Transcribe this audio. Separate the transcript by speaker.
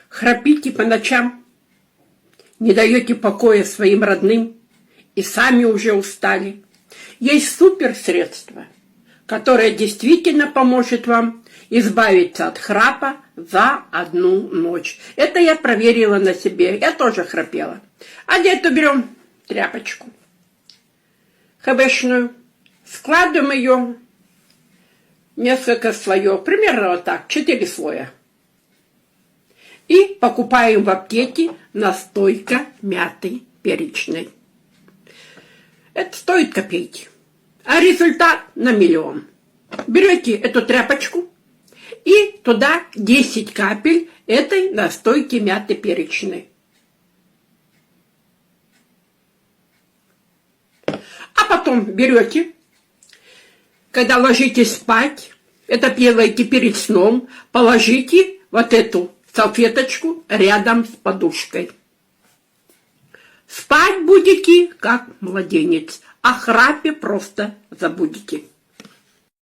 Speaker 1: Храпите по ночам, не даете покоя своим родным и сами уже устали. Есть суперсредство, которое действительно поможет вам избавиться от храпа за одну ночь. Это я проверила на себе, я тоже храпела. А для этого берем тряпочку ХБшную, складываем ее несколько слоев, примерно вот так, 4 слоя. И покупаем в аптеке настойка мяты перечной. Это стоит копейки, а результат на миллион. Берете эту тряпочку и туда 10 капель этой настойки мяты перечной. А потом берете, когда ложитесь спать, это делаете перед сном, положите вот эту салфеточку рядом с подушкой. Спать будете, как младенец, о храпе просто забудете.